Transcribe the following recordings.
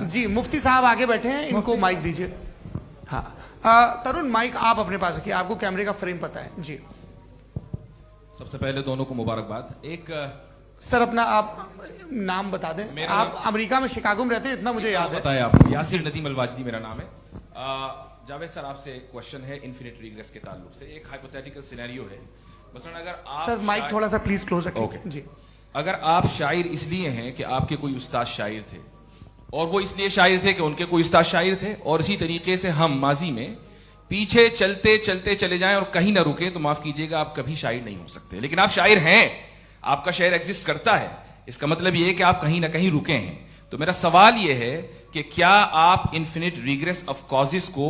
जी मुफ्ती साहब आगे बैठे हैं, इनको माइक दीजिए। हाँ तरुण माइक आप अपने पास रखिए, आपको कैमरे का फ्रेम पता है जी। सबसे पहले दोनों को मुबारकबाद। एक सर अपना आप नाम बता दें। आप अमेरिका में शिकागो में रहते हैं, इतना मुझे याद है। बताया आपको, यासिर नदीम अलवाजदी मेरा नाम है। जावेद सर आपसे एक क्वेश्चन है इन्फिनिट रिग्रेस के ताल्लुक से। एक हाइपोथेटिकल सिनेरियो है, मसलन अगर आप सर माइक थोड़ा सा प्लीज क्लोज रखिए जी। अगर आप शायर इसलिए हैं कि आपके कोई उस्ताद शायर थे, और वो इसलिए शायर थे कि उनके कोई उस्ताद शायर थे, और इसी तरीके से हम माजी में पीछे चलते चलते चले जाएं और कहीं ना रुके, तो माफ कीजिएगा आप कभी शायर नहीं हो सकते। लेकिन आप शायर हैं, आपका शेर एग्जिस्ट करता है, इसका मतलब यह है कि आप कहीं ना कहीं रुके हैं। तो मेरा सवाल यह है कि क्या आप इन्फिनिट रिग्रेस ऑफ कॉजेस को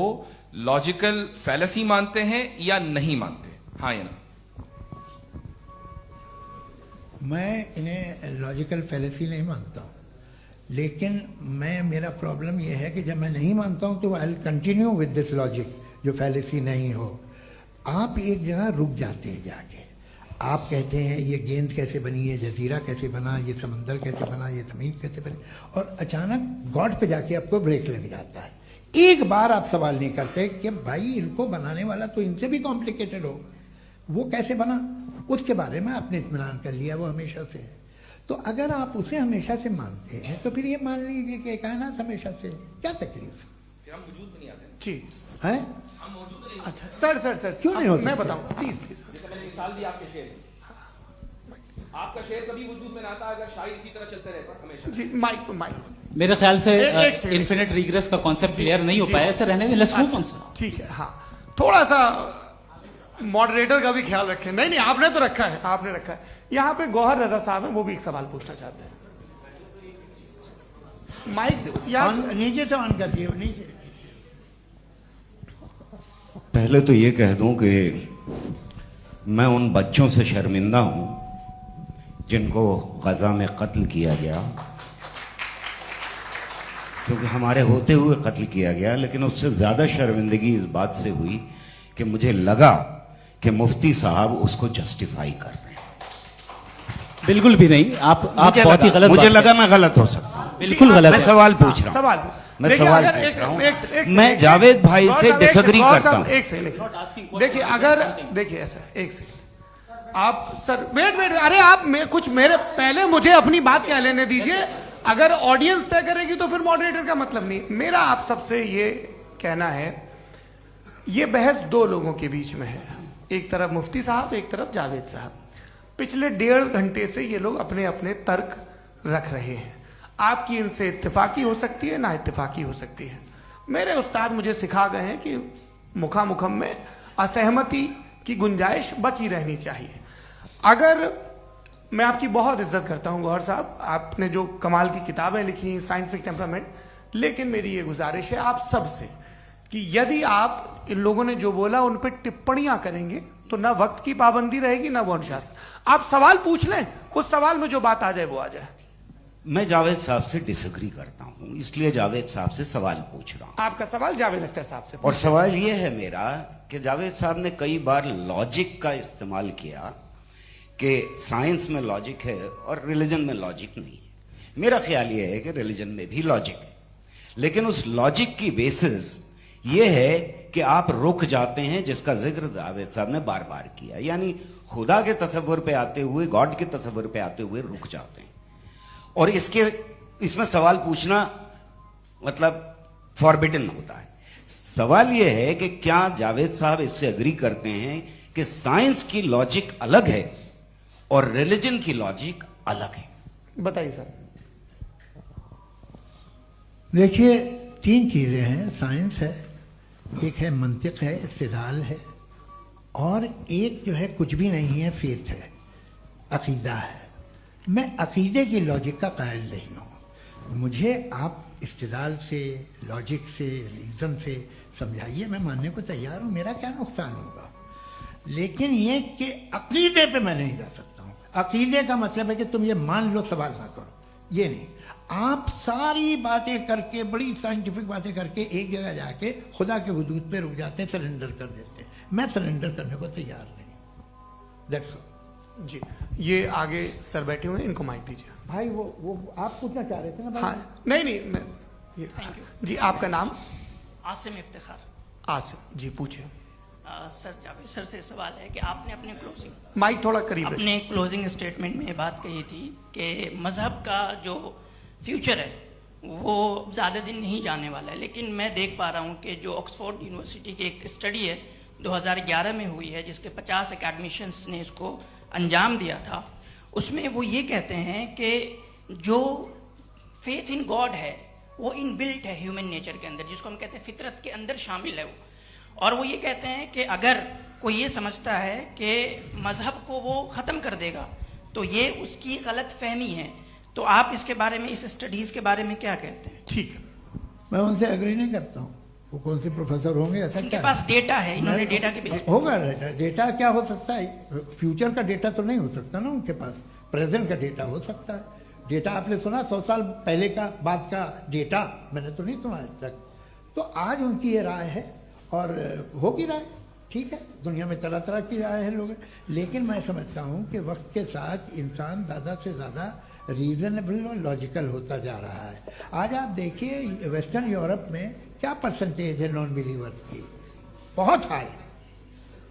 लॉजिकल फैलेसी मानते हैं या नहीं मानते? हाँ या ना? मैं इन्हें लॉजिकल फैलेसी नहीं मानता हूँ, लेकिन मेरा प्रॉब्लम यह है कि जब मैं नहीं मानता हूँ तो I will continue with this logic जो फैलेसी नहीं हो। आप एक जगह रुक जाते हैं जाके, आप कहते हैं ये गेंद कैसे बनी, ये जजीरा कैसे बना, ये समंदर कैसे बना, ये ज़मीन कैसे बनी, और अचानक गॉड पे जाके आपको ब्रेक लग जाता है। एक बार आप सवाल नहीं करते कि भाई इनको बनाने वाला तो इनसे भी कॉम्प्लिकेटेड होगा, वो कैसे बना, उसके बारे में आपने इत्मीनान कर लिया, वो हमेशा से है। तो अगर आप उसे हमेशा से मानते हैं तो फिर ये मान लीजिए कि कायनात हमेशा से, क्या तकलीफ? फिर हम वजूद में नहीं आते जी है। हम मौजूद नहीं। अच्छा सर सर सर क्यों नहीं हो सकते? मैं बताऊं प्लीज प्लीज। जैसे मैंने मिसाल दी आपके शेर, आपका शेर कभी वजूद में ना आता अगर शायर इसी तरह चलते रहता हमेशा। जी माइक माइक मेरे ख्याल से एक सेकंड। इन्फिनिट रिग्रेस का कॉन्सेप्ट क्लियर नहीं हो पाया, ऐसे रहने दें, लेट्स मूव ऑन सर। ठीक है। हाँ थोड़ा सा मॉडरेटर का भी ख्याल रखें। नहीं नहीं आपने तो रखा है, आपने रखा है। यहाँ पे गौहर रजा साहब हैं, वो भी एक सवाल पूछना चाहते हैं। माइक दो या नीचे से ऑन कर दिए नीचे। पहले तो ये कह दूं कि मैं उन बच्चों से शर्मिंदा हूं जिनको गजा में कत्ल किया गया, क्योंकि हमारे होते हुए कत्ल किया गया। लेकिन उससे ज्यादा शर्मिंदगी इस बात से हुई कि मुझे लगा कि मुफ्ती साहब उसको जस्टिफाई कर रहे हैं। बिल्कुल भी नहीं, आप बहुत ही गलत। मुझे लगा मैं गलत हो सकता हूं। बिल्कुल गलत मैं है। सवाल पूछ रहा हूं। सवाल मैं सवाल पूछ रहा हूं। मैं जावेद भाई से डिसएग्री करता हूं। एक सेकंड देखिए, अगर देखिए ऐसा एक सेकंड आप सर वेट अरे आप कुछ मेरे पहले मुझे अपनी बात कह लेने दीजिए। अगर ऑडियंस तय करेगी तो फिर मॉडरेटर का मतलब नहीं। मेरा आप सबसे ये कहना है, ये बहस दो लोगों के बीच में है, एक तरफ मुफ्ती साहब, एक तरफ जावेद साहब। पिछले 1.5 घंटे से ये लोग अपने अपने तर्क रख रहे हैं। आपकी इनसे इत्तेफाकी हो सकती है, ना इत्तेफाकी हो सकती है। मेरे उस्ताद मुझे सिखा गए हैं कि मुखामुखम में असहमति की गुंजाइश बची रहनी चाहिए। अगर मैं आपकी बहुत इज्जत करता हूं गौहर साहब, आपने जो कमाल की किताबें लिखी, साइंटिफिक टेम्परामेंट, लेकिन मेरी ये गुजारिश है आप सबसे कि यदि आप इन लोगों ने जो बोला उन पर टिप्पणियां करेंगे तो ना वक्त की पाबंदी रहेगी ना वो अनुशासन। आप सवाल पूछ लें, उस सवाल में जो बात आ जाए वो आ जाए। मैं जावेद साहब से डिसएग्री करता हूं, इसलिए जावेद साहब से सवाल पूछ रहा हूं। आपका सवाल जावेद अख्तर साहब से। और सवाल यह है मेरा कि जावेद साहब ने कई बार लॉजिक का इस्तेमाल किया कि साइंस में लॉजिक है और रिलीजन में लॉजिक नहीं है। मेरा ख्याल यह है कि रिलीजन में भी लॉजिक है, लेकिन उस लॉजिक की बेसिस यह है कि आप रुक जाते हैं, जिसका जिक्र जावेद साहब ने बार बार किया, यानी खुदा के तसव्वुर पे आते हुए, गॉड के तसव्वुर पे आते हुए रुक जाते हैं। और इसमें सवाल पूछना मतलब फॉरबिडन होता है। सवाल यह है कि क्या जावेद साहब इससे एग्री करते हैं कि साइंस की लॉजिक अलग है और रिलीजन की लॉजिक अलग है? बताइए सर। देखिए 3 चीजें हैं, साइंस है, एक है मंतिक है, इस्तिदलाल है, और एक जो है कुछ भी नहीं है, फेथ है, अकीदा है। मैं अकीदे की लॉजिक का कायल नहीं हूँ। मुझे आप इस्तिदलाल से, लॉजिक से, रीज़न से समझाइए, मैं मानने को तैयार हूँ, मेरा क्या नुकसान होगा। लेकिन ये कि अकीदे पे मैं नहीं जा सकता हूँ। अकीदे का मतलब है कि तुम ये मान लो, सवाल ना करो, ये नहीं। आप सारी बातें करके, बड़ी साइंटिफिक बातें करके एक जगह जाके खुदा के वजूद पे रुक जाते हैं, सरेंडर कर देते हैं। मैं सरेंडर करने को तैयार नहीं। That's all. जी ये आगे सर बैठे हुए हैं, इनको माइक दीजिए। भाई वो आप पूछना चाह रहे थे ना भाई? हाँ नहीं थैंक यू। जी आपका नाम? आसिम इफ्तिखार। आसिफ जी पूछिए। सर जावेद सर से सवाल है कि आपने अपने क्लोजिंग माइक थोड़ा करीब है। अपने क्लोजिंग स्टेटमेंट में ये बात कही थी कि मज़हब का जो फ्यूचर है वो ज़्यादा दिन नहीं जाने वाला है, लेकिन मैं देख पा रहा हूँ कि जो ऑक्सफोर्ड यूनिवर्सिटी की एक स्टडी है 2011 में हुई है, जिसके 50 एकेडमिशियंस ने इसको अंजाम दिया था, उसमें वो ये कहते हैं कि जो फेथ इन गॉड है वो इनबिल्ट है ह्यूमन नेचर के अंदर, जिसको हम कहते हैं फितरत के अंदर शामिल है वो। और वो ये कहते हैं कि अगर कोई ये समझता है कि मजहब को वो ख़त्म कर देगा तो ये उसकी गलत फहमी है। तो आप इसके बारे में, इस स्टडीज़ के बारे में क्या कहते हैं? ठीक है, मैं उनसे एग्री नहीं करता हूँ। वो कौन से प्रोफेसर होंगे ऐसा उनके क्या पास डेटा है, इन्होंने डेटा के बेस होगा। डेटा क्या हो सकता है? फ्यूचर का डेटा तो नहीं हो सकता ना उनके पास, प्रेजेंट का डेटा हो सकता है। डेटा आपने सुना 100 साल पहले का बाद का डेटा? मैंने तो नहीं सुना आज तक। तो आज उनकी ये राय है और होगी राय, ठीक है। दुनिया में तरह तरह की राय है लोग, लेकिन मैं समझता हूँ कि वक्त के साथ इंसान ज़्यादा से ज़्यादा रीजनेबल और लॉजिकल होता जा रहा है। आज आप देखिए वेस्टर्न यूरोप में क्या परसेंटेज है नॉन बिलीवर्स की, बहुत हाई।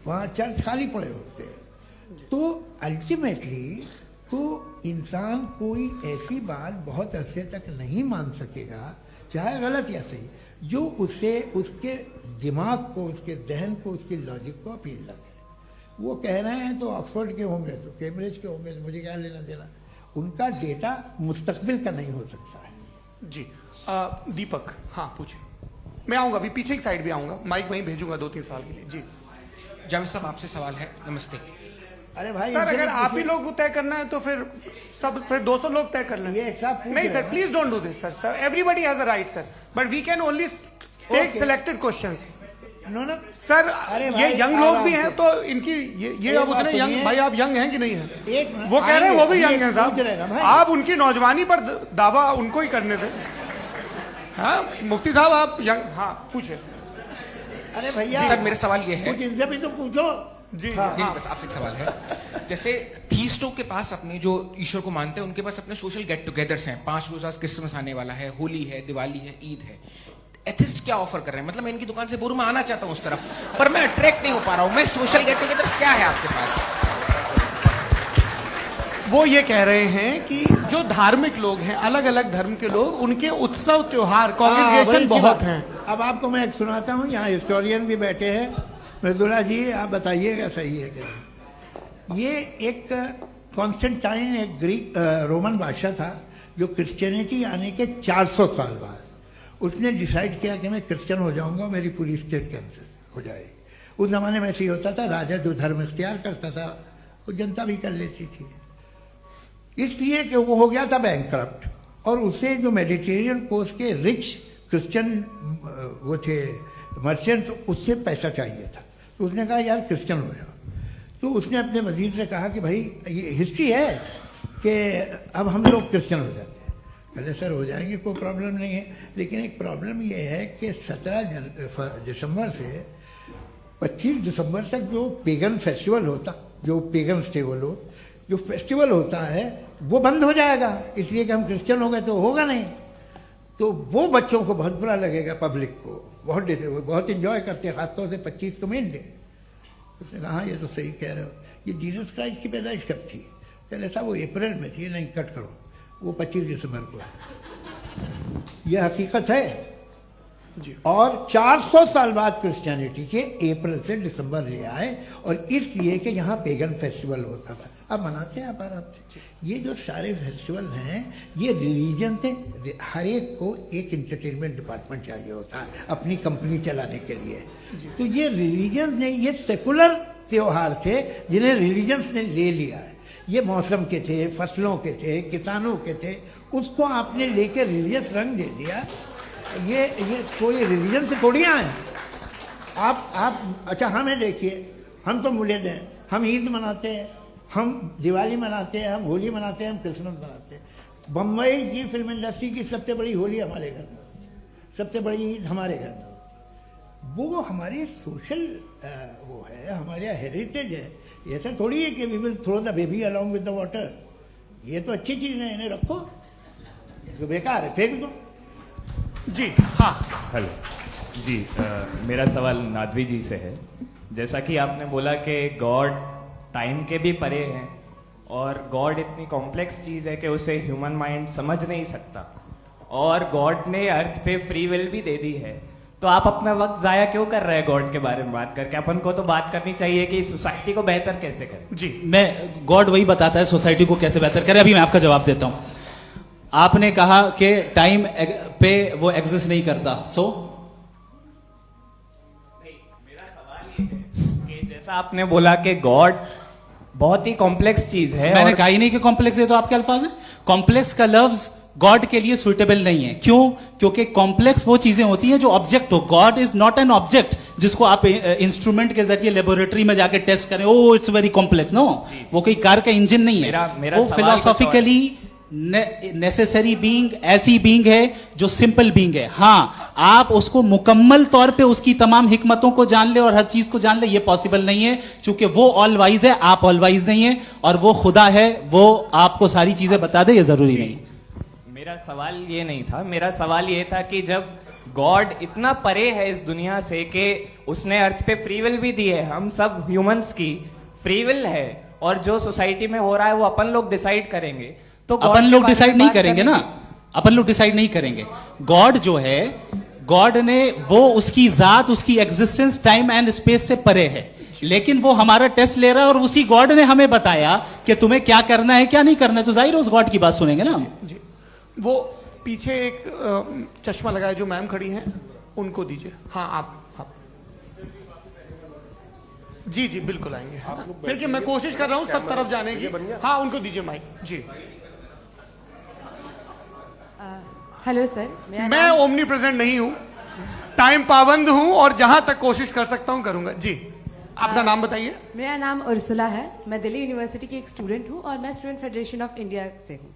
वहाँ चर्च खाली पड़े होते हैं। तो अल्टीमेटली तो इंसान कोई ऐसी बात बहुत अरसे तक नहीं मान सकेगा, चाहे गलत या सही, जो उससे उसके दिमाग को, उसके जहन को, उसकी लॉजिक को अपील लगे। वो कह रहे हैं तो ऑक्सफोर्ड के होंगे तो कैम्ब्रिज के होंगे, मुझे क्या लेना देना। उनका डेटा मुस्तकबिल का नहीं हो सकता है। जी दीपक, हाँ पूछिए। मैं आऊंगा अभी, पीछे की साइड भी आऊंगा, माइक वहीं भेजूंगा 2-3 साल के लिए। जी जावेद साहब आपसे सवाल है। नमस्ते। अरे भाई सर, अगर आप ही लोग को तय करना है तो फिर 200 लोग तय कर लेंगे। ये सब पूछ नहीं रहे सर, हैं। Please don't do this sir. Sir everybody has a right sir, but we can only take Okay. Selected questions. No no sir अरे ये भाई, यंग लोग भी आराम हैं से। तो इनकी ये एक अब बात उतने यंग, सुनिए। भाई आप यंग हैं कि नहीं हैं? एक मिनट, वो कह रहे हैं वो भी आइए, यंग हैं पूछ रहे हैं ना साहब, भाई। आप उनकी नौजवानी पर दावा उनको ही करने थे। हाँ मुफ्ती साहब आप यंग, हाँ पूछे। अरे भैया सर मेरा सवाल ये है, कुछ इनसे भी तो पूछो। जी नहीं बस आपसे एक सवाल है। जैसे थीस्टों के पास अपने जो ईश्वर को मानते हैं उनके पास अपने सोशल गेट टुगेदर्स हैं। 5 रोज आज क्रिसमस आने वाला है, होली है, दिवाली है, ईद है। एथिस्ट क्या ऑफर कर रहे हैं? मतलब मैं इनकी दुकान से मैं आना चाहता हूं उस तरफ, पर मैं अट्रैक्ट नहीं हो पा रहा हूं। मैं सोशल गेट टुगेदर्स क्या है आपके पास? वो ये कह रहे हैं कि जो धार्मिक लोग हैं, अलग अलग धर्म के लोग, उनके उत्सव त्योहार कॉन्ग्रेगेशन बड़ी अच्छी बहुत बात। हैं। अब आपको मैं एक सुनाता हूँ, यहाँ हिस्टोरियन भी बैठे हैं। मृदुला जी आप बताइएगा सही है क्या? ये एक कॉन्स्टेंटाइन, एक ग्रीक रोमन बादशाह था जो क्रिश्चियनिटी आने के 400 साल बाद उसने डिसाइड किया कि मैं क्रिश्चियन हो जाऊंगा, मेरी पूरी स्टेट कैंसिल हो जाएगी। उस जमाने में ऐसे ही होता था, राजा जो धर्म इख्तियार करता था वो जनता भी कर लेती थी। इसलिए कि वो हो गया था बैंकक्रप्ट, और उसे जो मेडिटेरियन कोस्ट के रिच क्रिश्चियन वो थे मर्चेंट, उससे पैसा चाहिए था। तो उसने कहा यार क्रिश्चियन हो जाओ। तो उसने अपने वजीर से कहा कि भाई ये हिस्ट्री है कि अब हम लोग क्रिश्चियन हो जाते हैं। पहले सर हो जाएंगे, कोई प्रॉब्लम नहीं है, लेकिन एक प्रॉब्लम ये है कि 17 दिसंबर से 25 दिसंबर तक जो पेगन फेस्टिवल होता, जो पेगन थे वो लोग, जो फेस्टिवल होता है वो बंद हो जाएगा, इसलिए कि हम क्रिश्चियन हो गए तो होगा नहीं। तो वो बच्चों को बहुत बुरा लगेगा, पब्लिक को बहुत इंजॉय करते हैं, खासतौर से 25 को मेन डे। उसने कहा ये तो सही कह रहे हो, ये जीसस क्राइस्ट की पैदाइश कब थी? पहले साहब वो अप्रैल में थी। नहीं कट करो, वो 25 दिसंबर को है। यह हकीकत है। और 400 साल बाद क्रिश्चियनिटी के अप्रैल से दिसंबर ले आए, और इसलिए कि यहाँ पेगन फेस्टिवल होता था। अब मनाते हैं आप आराम से। ये जो सारे फेस्टिवल हैं ये रिलीजन थे। हर एक को एक इंटरटेनमेंट डिपार्टमेंट चाहिए होता है अपनी कंपनी चलाने के लिए। तो ये रिलीजन ने, ये सेकुलर त्योहार थे जिन्हें रिलीजन्स ने ले लिया है। ये मौसम के थे, फसलों के थे, किसानों के थे, उसको आपने लेके रिलीजियस रंग दे दिया। ये कोई रिलीजन से थोड़ी आए आप। अच्छा हमें देखिए, हम तो मुल्द हैं, हम ईद मनाते हैं, हम दिवाली मनाते हैं, हम होली मनाते हैं, हम क्रिसमस मनाते हैं। बम्बई की फिल्म इंडस्ट्री की सबसे बड़ी होली हमारे घर में, सबसे बड़ी ईद हमारे घर में। वो हमारी सोशल वो है, हमारे हेरिटेज है। ऐसा थोड़ी है कि we will throw the baby along with the water. ये तो अच्छी चीज़ है, इन्हें रखो, जो बेकार है फेंक दो। जी हाँ हेलो जी, मेरा सवाल नादवी जी से है। जैसा कि आपने बोला कि गॉड टाइम के भी परे हैं और गॉड इतनी कॉम्प्लेक्स चीज़ है कि उसे ह्यूमन माइंड समझ नहीं सकता, और गॉड ने अर्थ पे फ्री विल भी दे दी है, तो आप अपना वक्त ज़ाया क्यों कर रहे हैं गॉड के बारे में बात करके? अपन को तो बात करनी चाहिए कि सोसाइटी को बेहतर कैसे करें। जी मैं गॉड वही बताता है सोसाइटी को कैसे बेहतर करे। अभी मैं आपका जवाब देता हूं। आपने कहा कि टाइम पे वो एग्जिस्ट नहीं करता, सो मेरा सवाल ये है कि जैसा आपने बोला कि गॉड बहुत ही कॉम्प्लेक्स चीज है, मैंने और कहा ही नहीं कि कॉम्प्लेक्स है, तो आपके अल्फाज है। कॉम्प्लेक्स का लफ्ज गॉड के लिए सुइटेबल नहीं है। क्यों? क्योंकि कॉम्प्लेक्स वो चीजें होती हैं जो ऑब्जेक्ट हो। God is not an object जिसको आप इंस्ट्रूमेंट के जरिए लेबोरेटरी में जाके टेस्ट करें, oh it's very complex. No, वो कोई कार का इंजन नहीं है। मेरा वो सवाल फिलोसॉफिकली नेसेसरी बीइंग ऐसी बीइंग है जो सिंपल बीइंग है। हाँ, आप उसको मुकम्मल तौर पे उसकी तमाम हिकमतों को जान ले और हर चीज को जान ले, ये पॉसिबल नहीं है, क्योंकि वो ऑल वाइज है, आप ऑल वाइज नहीं है, और वो खुदा है, वो आपको सारी चीजें बता दे, ये जरूरी नहीं। मेरा सवाल ये नहीं था। मेरा सवाल ये था कि जब गॉड इतना परे है इस दुनिया से कि उसने अर्थ पे फ्री विल भी दी है, हम सब ह्यूमंस की फ्री विल है, और जो सोसाइटी में हो रहा है वो अपन लोग डिसाइड करेंगे, तो God अपन के लोग बारे डिसाइड में नहीं बात करेंगे करने ना, अपन लोग डिसाइड नहीं करेंगे। गॉड जो है, गॉड ने वो उसकी जात, उसकी एग्जिस्टेंस टाइम एंड स्पेस से परे है, लेकिन वो हमारा टेस्ट ले रहा है और उसी गॉड ने हमें बताया कि तुम्हें क्या करना है क्या नहीं करना है, तो जाहिर है उस गॉड की बात सुनेंगे ना हम। जी वो पीछे एक चश्मा लगाए जो मैम खड़ी हैं, उनको दीजिए। हाँ आप जी जी बिल्कुल आएंगे। देखिए मैं कोशिश कर रहा हूँ सब तरफ जाने की। हाँ उनको दीजिए माइक। जी हेलो सर, मैं ओमनी प्रेजेंट नहीं हूँ, टाइम पाबंद हूँ, और जहां तक कोशिश कर सकता हूँ करूंगा। जी अपना नाम बताइए। मेरा नाम उर्सुला है, मैं दिल्ली यूनिवर्सिटी की एक स्टूडेंट हूँ और मैं स्टूडेंट फेडरेशन ऑफ इंडिया से हूँ।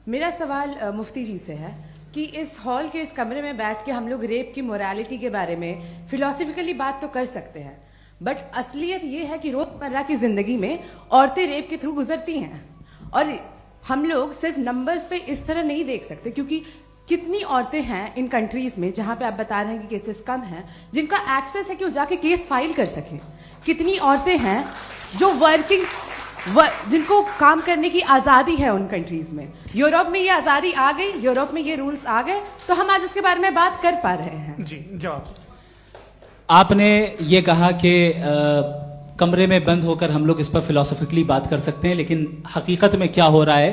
मेरा सवाल मुफ्ती जी से है कि इस हॉल के इस कमरे में बैठ के हम लोग रेप की मोरालिटी के बारे में फिलोसफिकली बात तो कर सकते हैं, बट असलियत ये है कि रोजमर्रा की जिंदगी में औरतें रेप के थ्रू गुजरती हैं, और हम लोग सिर्फ नंबर्स पे इस तरह नहीं देख सकते, क्योंकि कितनी औरतें हैं इन कंट्रीज में जहां पे आप बता रहे हैं कि केसेस कम हैं, जिनका एक्सेस है कि वो जाके केस फाइल कर सके। कितनी औरतें हैं जो जिनको काम करने की आजादी है उन कंट्रीज में। यूरोप में ये आजादी आ गई, यूरोप में ये रूल्स आ गए, तो हम आज उसके बारे में बात कर पा रहे हैं। जी जवाब। आपने ये कहा कि कमरे में बंद होकर हम लोग इस पर फिलोसफिकली बात कर सकते हैं, लेकिन हकीकत में क्या हो रहा है,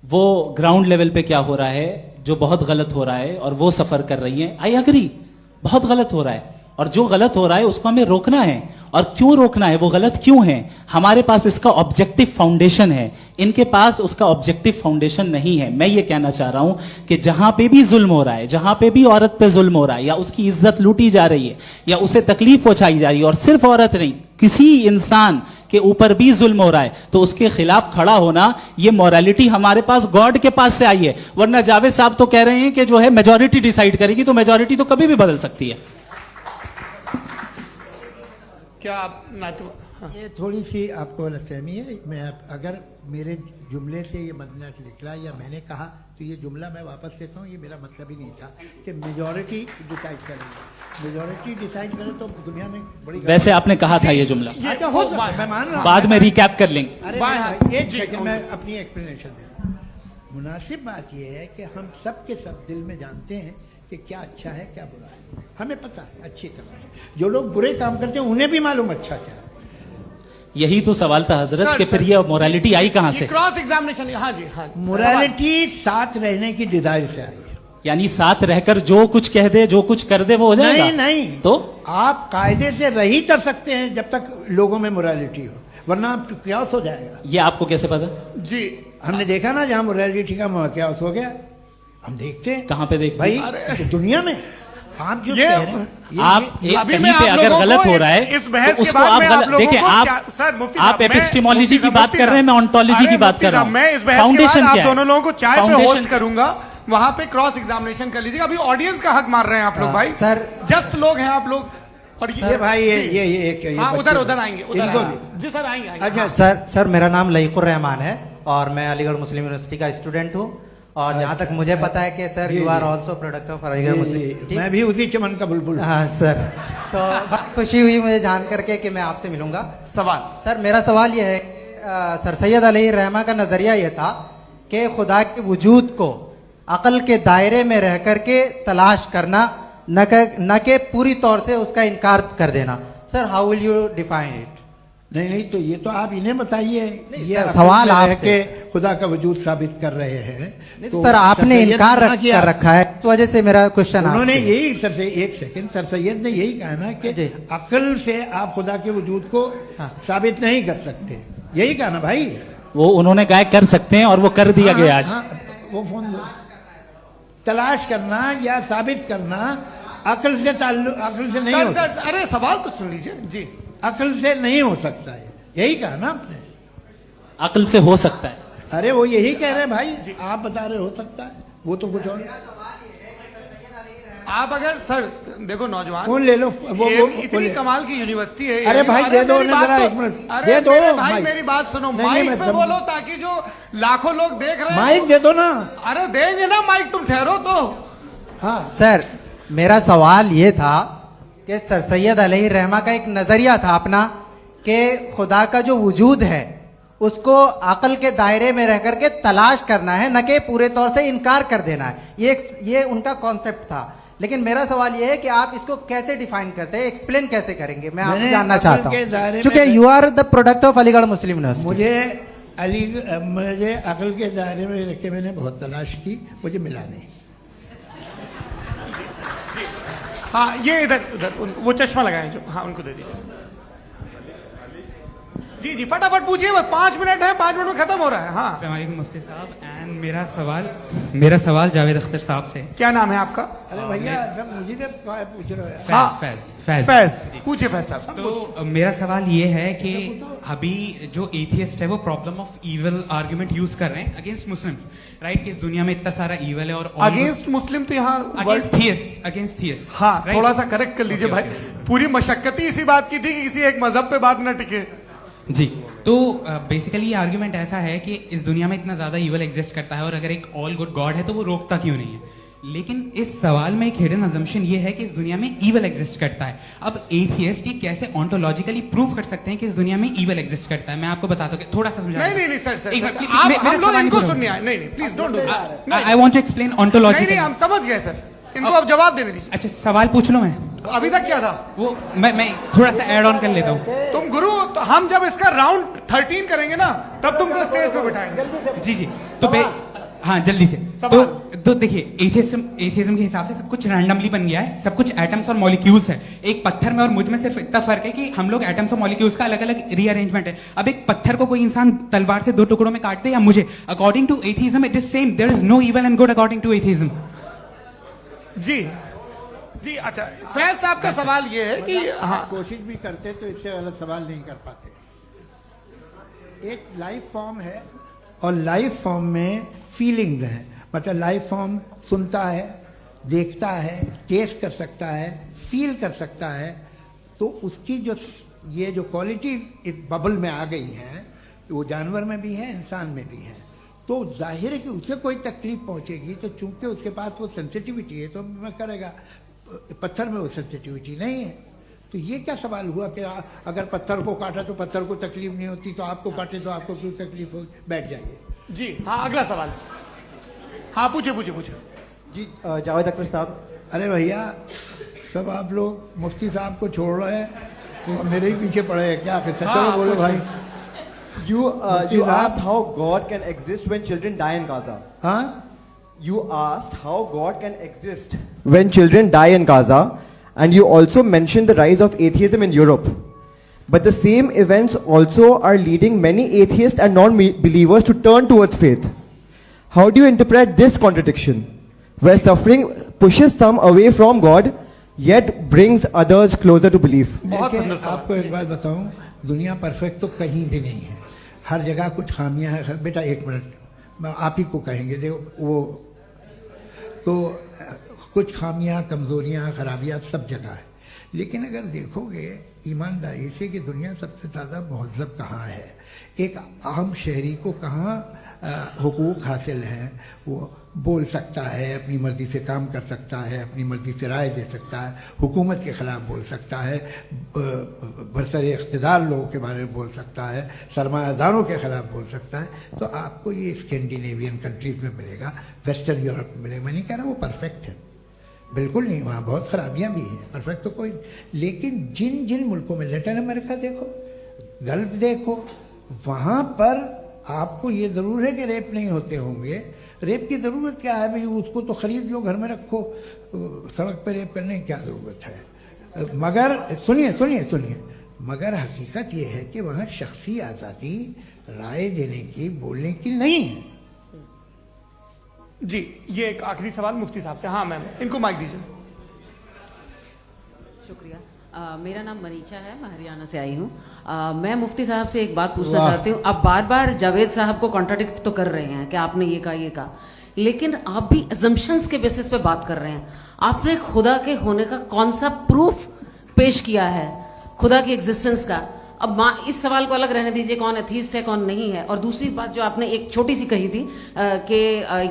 वो ग्राउंड लेवल पे क्या हो रहा है, जो बहुत गलत हो रहा है, और वो सफर कर रही हैं। आई अग्री, बहुत गलत हो रहा है, और जो गलत हो रहा है उसको हमें रोकना है। और क्यों रोकना है, वो गलत क्यों है, हमारे पास इसका ऑब्जेक्टिव फाउंडेशन है, इनके पास उसका ऑब्जेक्टिव फाउंडेशन नहीं है। मैं ये कहना चाह रहा हूं कि जहां पे भी जुल्म हो रहा है, जहां पे भी औरत पे जुल्म हो रहा है, या उसकी इज्जत लूटी जा रही है, या उसे तकलीफ पहुंचाई जा रही है, और सिर्फ औरत नहीं, किसी इंसान के ऊपर भी जुल्म हो रहा है, तो उसके खिलाफ खड़ा होना, ये मोरालिटी हमारे पास गॉड के पास से आई है। वरना जावेद साहब तो कह रहे हैं कि जो है मेजोरिटी डिसाइड करेगी, तो मेजोरिटी तो कभी भी बदल सकती है। क्या आप हाँ। ये थोड़ी सी आपको गलतफहमी है। मैं अगर मेरे जुमले से ये मदना निकला या मैंने कहा, तो ये जुमला मैं वापस लेता हूँ। ये मेरा मतलब ही नहीं था कि मेजॉरिटी डिसाइड करेगी। मेजॉरिटी डिसाइड करे तो दुनिया में बड़ी वैसे आपने कहा था ये जुमला, अच्छा हो सकता है, मैं मान रहा हूँ। बाद में रिकैप कर लेंगे। अरे भाई, एक सेकंड मैं अपनी एक्सप्लेनेशन देता हूँ। मुनासिब बात यह है कि हम सब के सब दिल में जानते हैं कि क्या अच्छा है क्या बुरा है, हमें पता है अच्छी तरह से। जो लोग बुरे काम करते हैं उन्हें भी मालूम अच्छा क्या है। यही तो सवाल था हजरत कि फिर ये मोरालिटी आई कहां से? Cross examination. हाँ जी हाँ। मोरालिटी साथ रहने की डिजायर से आई है। यानी साथ रहकर जो कुछ कह दे, जो कुछ कर दे, वो हो जाएगा? नहीं नहीं, तो आप कायदे से रह ही कर सकते हैं जब तक लोगों में मोरालिटी हो, वरना आप क्यास हो जाएगा। ये आपको कैसे पता? जी हमने देखा ना, जहां मोरालिटी का क्यास हो गया, हम देखते हैं। कहाँ पे देखते भाई दुनिया में आप जो ये कह रहे हैं, आप कहीं पे अगर गलत हो रहा है इस बहस तो के उसको बाद आप मैं गलत देखिए। आप एपिस्टेमोलॉजी की बात कर रहे हैं, मैं ऑन्टोलॉजी की बात कर रहा हूँ। मैं इस बहस फाउंडेशन के बाद क्या आप दोनों लोगों को चाय पे फाउंडेशन होस्ट करूंगा, वहां पे क्रॉस एग्जामिनेशन कर लीजिएगा। अभी ऑडियंस का हक मार रहे हैं आप लोग भाई, सर जस्ट लोग हैं आप लोग। और ये भाई ये हाँ बच्चे उधर आएंगे, उधर इनको आएंगे। भी। जी सर आएंगे। अच्छा सर मेरा नाम लईकुर रहमान है और मैं अलीगढ़ मुस्लिम यूनिवर्सिटी का स्टूडेंट हूँ। और जहाँ तक मुझे पता है कि sir you are also product of Aligarh Muslim. मैं भी उसी चमन का बुलबुल। हाँ सर, तो बहुत खुशी हुई मुझे जान करके कि मैं आपसे मिलूंगा। सवाल सर मेरा सवाल यह है, सर सैयद अलैहिर्रहमा का नजरिया यह था कि खुदा के वजूद को अकल के दायरे में रह करके तलाश करना, न कि पूरी तौर से उसका इनकार कर देना। Sir how will you define it? नहीं तो ये तो आप इन्हें बताइए। ये सर, सवाल है आपसे कि खुदा का वजूद साबित कर रहे हैं। तो सर आपने इनकार कर रखा है, इस वजह से मेरा क्वेश्चन उन्होंने यही सर से एक सेकंड, सर सैयद ने यही कहा ना कि अकल से आप खुदा के वजूद को साबित नहीं कर सकते, यही कहा ना भाई। वो उन्होंने कहा कर सकते हैं और वो कर दिया गया आज। वो फोन दो। तलाश करना या साबित करना अकल से नहीं हो सकता। अरे सवाल तो सुन लीजिए जी। अकल से नहीं हो सकता है, यही कहा ना आपने। अकल से हो सकता है। अरे वो यही कह रहे हैं भाई, आप बता रहे हो सकता है, वो तो कुछ और। आप अगर सर देखो नौजवान फोन ले लो, वो इतनी कमाल की यूनिवर्सिटी है। अरे भाई दे दो ना जरा, एक मिनट दे दो भाई, मेरी बात सुनो, माइक पे बोलो ताकि जो लाखों लोग देख रहे हैं। माइक दे दो ना। अरे देंगे ना माइक, तुम ठहरो तो। हाँ सर मेरा सवाल ये था कि सर सैयद अलैहिर्रहमा का एक नजरिया था अपना कि खुदा का जो वजूद है उसको अकल के दायरे में रह करके तलाश करना है, न कि पूरे तौर से इनकार कर देना है। ये उनका कॉन्सेप्ट था। लेकिन मेरा सवाल ये है कि आप इसको कैसे डिफाइन करते हैं, एक्सप्लेन कैसे करेंगे, मैं आपसे जानना चाहता हूँ। चूंकि you are the product of Aligarh Muslim University. मुझे अकल के दायरे में रखे मैंने बहुत तलाश की, मुझे मिला नहीं। हाँ ये इधर उधर वो चश्मा लगाए जो, हाँ उनको दे दीजिए। जी जी फटाफट पूछिए, बस 5 मिनट है, 5 मिनट में खत्म हो रहा है। हाँ अस्सलाम वालेकुम मुफ्ती साहब। एंड मेरा सवाल जावेद अख्तर साहब से। क्या नाम है आपका? अरे भैया सब मुझे पूछ रहे हो। फैज पूछिए फैज साहब। तो मेरा सवाल ये है कि अभी जो एथियस्ट है वो problem of evil argument use कर रहे हैं अगेंस्ट मुस्लिम्स, राइट? कि इस दुनिया में इतना सारा इविल है और अगेंस्ट मुस्लिम तो यहाँ अगेंस्ट थियस्ट। हाँ थोड़ा सा करेक्ट कर लीजिए भाई, पूरी मशक्कत ही इसी बात की थी कि किसी एक मजहब पे बात न टिके। जी तो बेसिकली ये आर्ग्यूमेंट ऐसा है कि इस दुनिया में इतना ज्यादा इविल एग्जिस्ट करता है और अगर एक ऑल गुड गॉड है तो वो रोकता क्यों नहीं है? लेकिन इस सवाल में एक हिडन अजम्पशन ये है कि इस दुनिया में इविल एग्जिस्ट करता है। अब एथियस्ट ये कैसे ऑन्टोलॉजिकली प्रूव कर सकते हैं कि इस दुनिया में इविल एग्जिस्ट करता है? मैं आपको बताता हूँ, थोड़ा सा समझा। नहीं सर हम लोग इनको सुनने आए। नहीं please don't do that. I want to explain ontologically. नहीं हम समझ गए सर, इनको अब जवाब देने दीजिए। अच्छा सवाल पूछ लो। मैं अभी तक क्या था वो मैं थोड़ा सा ऐड ऑन कर लेता हूँ। तुम गुरु, तो हम जब इसका राउंड 13 करेंगे ना तब तुमको स्टेज पे बिठाएंगे। जी तो हाँ जल्दी से। तो देखिए एथियज्म के हिसाब से सब कुछ रैंडमली बन गया है, सब कुछ एटम्स और मॉलिक्यूल्स है। एक पत्थर में और मुझ में सिर्फ इतना फर्क है कि हम लोग एटम्स और मॉलिक्यूल्स का अलग अलग रीअरेंजमेंट है। अब एक पत्थर को कोई इंसान तलवार से 2 टुकड़ों में काट दे या मुझे, according to atheism it is same. There is no evil and good according to atheism. जी अच्छा फैज साहब का सवाल ये है कि हाँ कोशिश भी करते तो इससे गलत सवाल नहीं कर पाते। एक लाइफ फॉर्म है और लाइफ फॉर्म में फीलिंग्स हैं, मतलब लाइफ फॉर्म सुनता है, देखता है, टेस्ट कर सकता है, फील कर सकता है। तो उसकी ये जो क्वालिटी इस बबल में आ गई है वो जानवर में भी है, इंसान में भी है। तो जाहिर है कि उसे कोई तकलीफ पहुंचेगी, तो चूंकि उसके पास वो सेंसिटिविटी है तो मैं करेगा। पत्थर में वो सेंसिटिविटी नहीं है। तो ये क्या सवाल हुआ कि अगर पत्थर को काटा तो पत्थर को तकलीफ नहीं होती, तो आपको काटे तो आपको क्यों तकलीफ होगी? बैठ जाइए। जी हाँ अगला सवाल। हाँ पूछे जी जावेद अख्तर साहब। अरे भैया सब आप लोग मुफ्ती साहब को छोड़ रहे हैं तो मेरे ही पीछे पड़े हैं क्या? चलो बोलो भाई। You asked how God can exist when children die in Gaza. Huh? You asked how God can exist when children die in Gaza, and you also mentioned the rise of atheism in Europe. But the same events also are leading many atheists and non-believers to turn towards faith. How do you interpret this contradiction, where suffering pushes some away from God, yet brings others closer to belief? आपको एक बात बताऊं, दुनिया perfect तो कहीं भी नहीं है, हर जगह कुछ खामियां हैं। बेटा एक मिनट आप ही को कहेंगे, देखो वो तो कुछ खामियां, कमजोरियां, खराबियां सब जगह है। लेकिन अगर देखोगे ईमानदारी से कि दुनिया सबसे ज़्यादा महज़ब कहाँ है, एक आम शहरी को कहाँ हुकूक हासिल हैं, वो बोल सकता है, अपनी मर्जी से काम कर सकता है, अपनी मर्जी से राय दे सकता है, हुकूमत के ख़िलाफ़ बोल सकता है, बरसर इक़्तिदार लोगों के बारे में बोल सकता है, सरमायादारों के ख़िलाफ़ बोल सकता है। तो आपको ये स्कैंडिनेवियन कंट्रीज़ में मिलेगा, वेस्टर्न यूरोप में मिलेगा। मैं नहीं कह रहा वो परफेक्ट है, बिल्कुल नहीं, वहाँ बहुत खराबियाँ भी हैं, परफेक्ट तो कोई नहीं। लेकिन जिन जिन मुल्कों में, लैटिन अमेरिका देखो, गल्फ देखो, वहाँ पर आपको ये ज़रूर है कि रेप नहीं होते होंगे। रेप की ज़रूरत क्या है भाई? उसको तो ख़रीद लो, घर में रखो, सड़क पर रेप करने की क्या ज़रूरत है? मगर सुनिए सुनिए सुनिए, मगर हकीकत ये है कि वहाँ शख्सी आज़ादी राय देने की, बोलने की नहीं है। जी, ये एक आखिरी सवाल मुफ्ती साहब से। हाँ मैम, इनको माइक दीजिए। शुक्रिया। मेरा नाम मनीषा है, मैं हरियाणा से आई हूँ। मैं मुफ्ती साहब से एक बात पूछना चाहती हूँ। आप बार बार जावेद साहब को कॉन्ट्राडिक्ट तो कर रहे हैं कि आपने ये कहा, लेकिन आप भी अजम्पशंस के बेसिस पे बात कर रहे हैं। आपने खुदा के होने का कौन सा प्रूफ पेश किया है, खुदा की एग्जिस्टेंस का? अब इस सवाल को अलग रहने दीजिए, कौन एथीस्ट है कौन नहीं है। और दूसरी बात जो आपने एक छोटी सी कही थी कि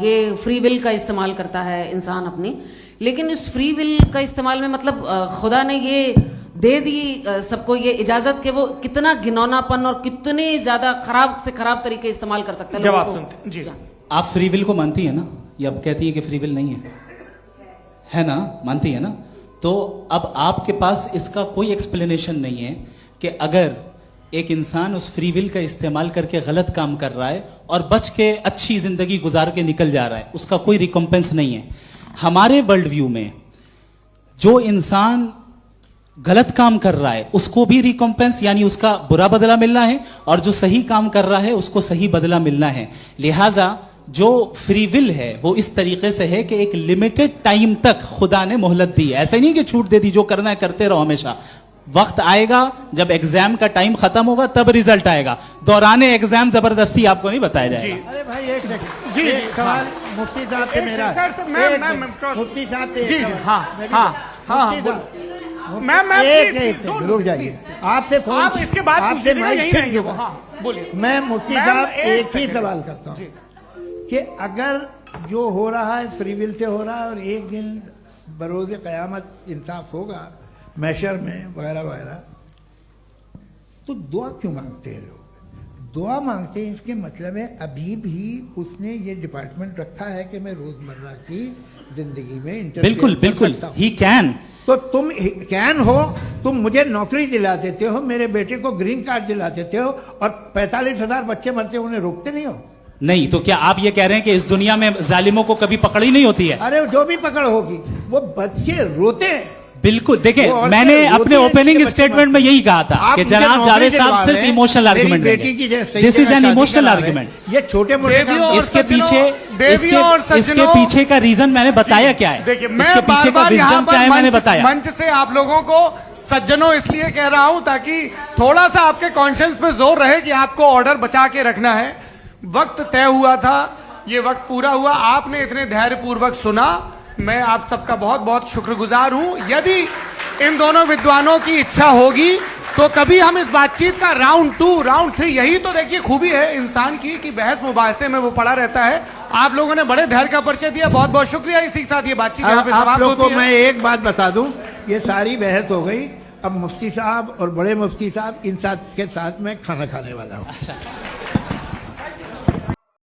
ये फ्री विल का इस्तेमाल करता है इंसान अपनी, लेकिन इस फ्री विल का इस्तेमाल में मतलब खुदा ने ये दे दी सबको ये इजाजत कि वो कितना घिनौनापन और कितने ज्यादा खराब से खराब तरीके इस्तेमाल कर सकते हैं। जवाब सुनते जी। आप फ्री विल को मानती है ना, या अब कहती है कि फ्री विल नहीं है ना? मानती है ना? तो अब आपके पास इसका कोई एक्सप्लेनेशन नहीं है कि अगर एक इंसान उस फ्री विल का इस्तेमाल करके गलत काम कर रहा है और बच के अच्छी जिंदगी गुजार के निकल जा रहा है, उसका कोई रिकॉम्पेंस नहीं है। हमारे वर्ल्ड व्यू में जो इंसान गलत काम कर रहा है उसको भी रिकॉम्पेंस यानी उसका बुरा बदला मिलना है, और जो सही काम कर रहा है उसको सही बदला मिलना है। लिहाजा जो फ्री विल है वो इस तरीके से है कि एक लिमिटेड टाइम तक खुदा ने मोहलत दी है। ऐसा नहीं कि छूट दे दी, जो करना है करते रहो हमेशा। वक्त आएगा जब एग्जाम का टाइम खत्म होगा तब रिजल्ट आएगा, दौराने एग्जाम जबरदस्ती आपको नहीं बताया जाएगा। अरे भाई एक सेकंड, जी, एक सवाल मुफ्ती साहब से मेरा, मुफ्ती साहब से जी, एक सवाल। हाँ, हाँ, मुफ्ती साहब, मैम एक सेकंड रुक जाइए, आपसे फोन, आप इसके बाद आपसे पूछिएगा, माइक यहीं छीन रहेंगे वो। चुका। हाँ, बोलिए। मैं मुफ्ती मैम, साहब एक एक ही सेकंड। सवाल करता हूँ कि अगर जो हो रहा है फ्री विल से हो रहा है और एक दिन बरोज़ क़यामत इंसाफ होगा मैशर में वगैरह वगैरह, तो दुआ क्यों मांगते हैं लोग? दुआ मांगते हैं इसके मतलब है अभी भी उसने ये डिपार्टमेंट रखा है कि मैं रोजमर्रा की जिंदगी में इंटरफेयर बिल्कुल बिल्कुल ही कैन। तो तुम कैन हो, तुम मुझे नौकरी दिला देते हो, मेरे बेटे को ग्रीन कार्ड दिला देते हो, और 45,000 बच्चे मरते उन्हें रोकते नहीं हो। नहीं तो क्या आप ये कह रहे हैं कि इस दुनिया में जालिमों को कभी पकड़ ही नहीं होती है? अरे जो भी पकड़ होगी वो बच्चे रोते हैं। बिल्कुल, देखिए मैंने अपने ओपनिंग स्टेटमेंट में यही कहा था कि जनाब जावेद साहब सिर्फ इमोशनल आर्गुमेंट देंगे। This is an emotional argument. ये छोटे मोटे इसके पीछे का रीजन मैंने बताया क्या है, देखिए मैं इसके पीछे का रीजन क्या है मैंने बताया। मंच से आप लोगों को सज्जनों इसलिए कह रहा हूं ताकि थोड़ा सा आपके कॉन्शियंस पे जोर रहे कि आपको ऑर्डर बचा के रखना है। वक्त तय हुआ था, ये वक्त पूरा हुआ, आपने इतने धैर्यपूर्वक सुना, मैं आप सबका बहुत बहुत शुक्रगुजार हूं। यदि इन दोनों विद्वानों की इच्छा होगी तो कभी हम इस बातचीत का राउंड 2, राउंड 3, यही तो देखिए खूबी है इंसान की कि बहस मुबाहसे में वो पड़ा रहता है। आप लोगों ने बड़े धैर्य का परिचय दिया, बहुत बहुत शुक्रिया। इसी के साथ ये बातचीत यहाँ पे समाप्त होती है। आप लोग को मैं एक बात बता दूं, ये सारी बहस हो गई, अब मुफ्ती साहब और बड़े मुफ्ती साहब इन साथ के साथ मैं खाना खाने वाला हूँ।